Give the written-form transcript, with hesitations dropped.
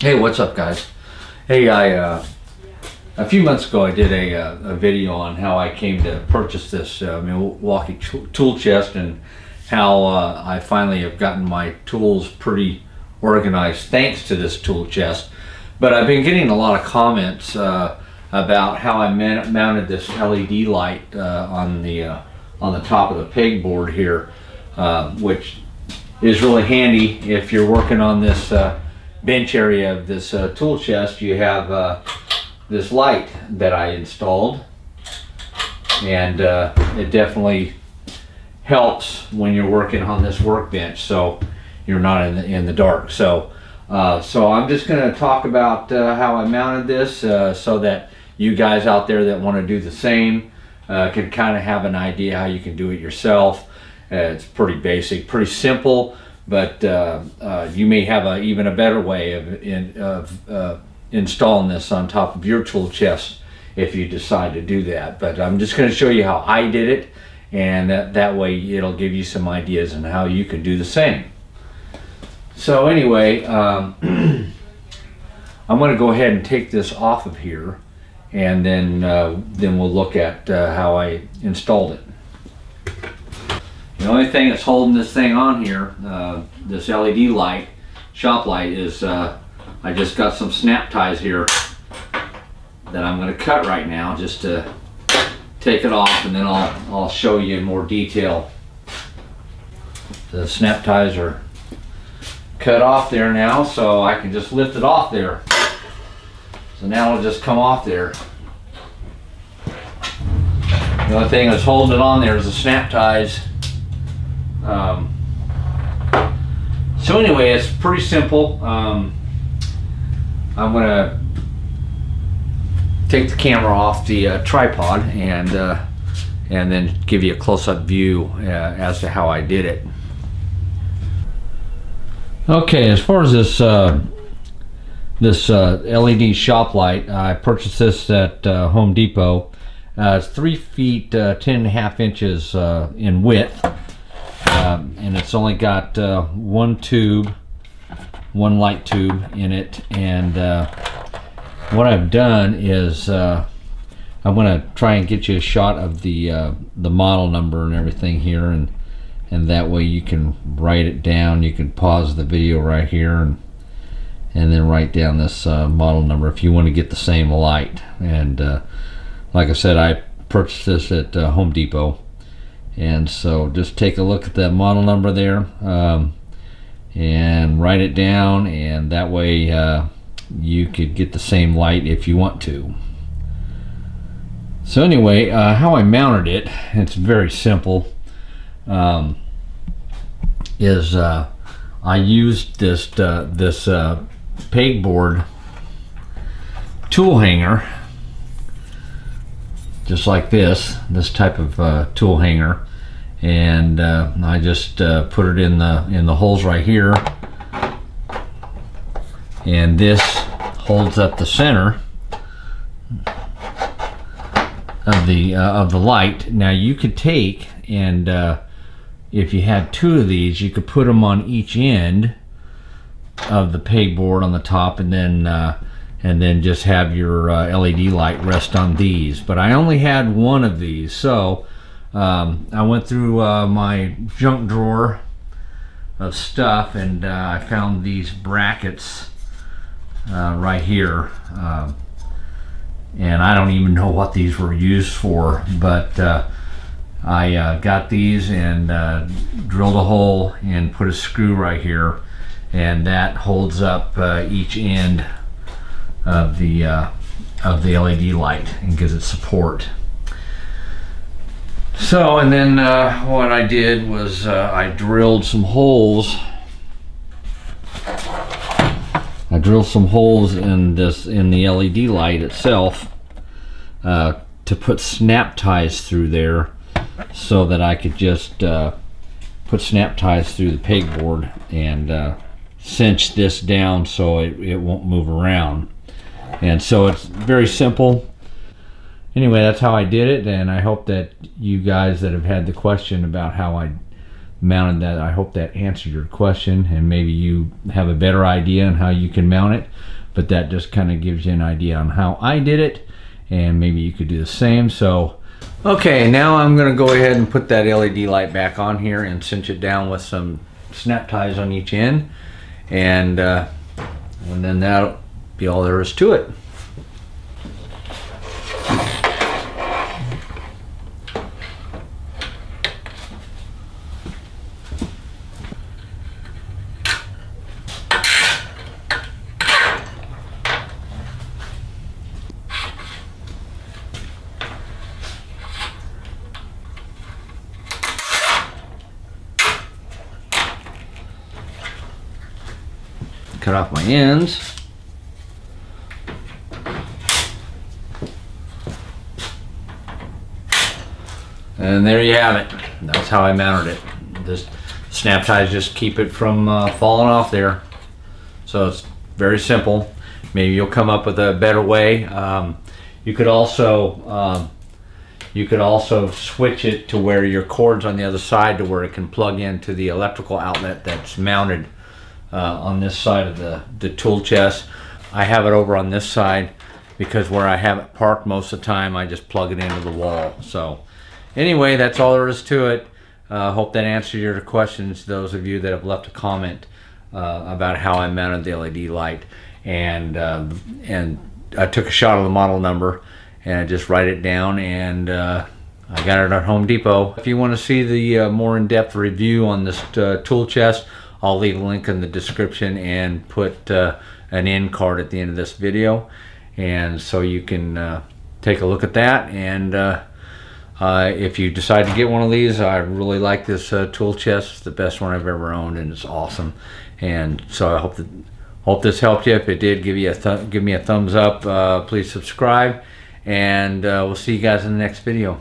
Hey, what's up, guys? Hey, a few months ago I did a video on how I came to purchase this Milwaukee tool chest, and how I finally have gotten my tools pretty organized thanks to this tool chest. But I've been getting a lot of comments about how I mounted this LED light on the top of the pegboard here, which is really handy if you're working on this bench area of this tool chest. You have this light that I installed, and it definitely helps when you're working on this workbench, so you're not in the dark. So I'm just going to talk about how I mounted this, so that you guys out there that want to do the same can kind of have an idea how you can do it yourself. It's pretty basic, pretty simple, but you may have even a better way of installing this on top of your tool chest if you decide to do that. But I'm just going to show you how I did it, and that way it'll give you some ideas on how you can do the same. So anyway, I'm going to go ahead and take this off of here, and then we'll look at how I installed it. The only thing that's holding this thing on here, this LED light, shop light, is I just got some snap ties here that I'm going to cut right now just to take it off, and then I'll show you in more detail. The snap ties are cut off there now, so I can just lift it off there. So now it'll just come off there. The only thing that's holding it on there is the snap ties. So anyway, it's pretty simple. I'm gonna take the camera off the tripod and then give you a close-up view as to how I did it. Okay, as far as this LED shop light, I purchased this at Home Depot. It's 3 feet 10.5 inches in width, and it's only got one light tube in it. And what I've done is I'm going to try and get you a shot of the model number and everything here, and that way you can write it down. You can pause the video right here and then write down this model number if you want to get the same light. And like I said, I purchased this at Home Depot, and so just take a look at that model number there and write it down, and that way you could get the same light if you want to. So anyway, how I mounted it, it's very simple. I used this pegboard tool hanger, just like this type of tool hanger, and I just put it in the holes right here, and this holds up the center of the light. Now you could take and if you had 2 of these, you could put them on each end of the pegboard on the top, and then just have your LED light rest on these. But I only had 1 of these, so I went through my junk drawer of stuff, and I found these brackets right here, and I don't even know what these were used for, but I got these and drilled a hole and put a screw right here, and that holds up each end of the LED light and gives it support. So, and then what I did was I drilled some holes. I drilled some holes in the LED light itself to put snap ties through there, so that I could just put snap ties through the pegboard and cinch this down so it won't move around. And so it's very simple. Anyway, that's how I did it, and I hope that you guys that have had the question about how I mounted that. I hope that answered your question, and maybe you have a better idea on how you can mount it, but that just kind of gives you an idea on how I did it, and maybe you could do the same. So okay, now I'm going to go ahead and put that LED light back on here and cinch it down with some snap ties on each end, and then that'll be all there is to it. Cut off my ends. And there you have it. That's how I mounted it. This snap ties just keep it from falling off there. So it's very simple. Maybe you'll come up with a better way. You could also switch it to where your cord's on the other side, to where it can plug into the electrical outlet that's mounted on this side of the tool chest. I have it over on this side because where I have it parked most of the time, I just plug it into the wall. So anyway, that's all there is to it. Hope that answered your questions, those of you that have left a comment about how I mounted the LED light. And I took a shot of the model number and I just write it down, and I got it at Home Depot. If you want to see the more in-depth review on this tool chest, I'll leave a link in the description and put an end card at the end of this video, and so you can take a look at that. And if you decide to get one of these, I really like this tool chest. It's the best one I've ever owned, and it's awesome. And so I hope this helped you. If it did, give me a thumbs up. Please subscribe, and we'll see you guys in the next video.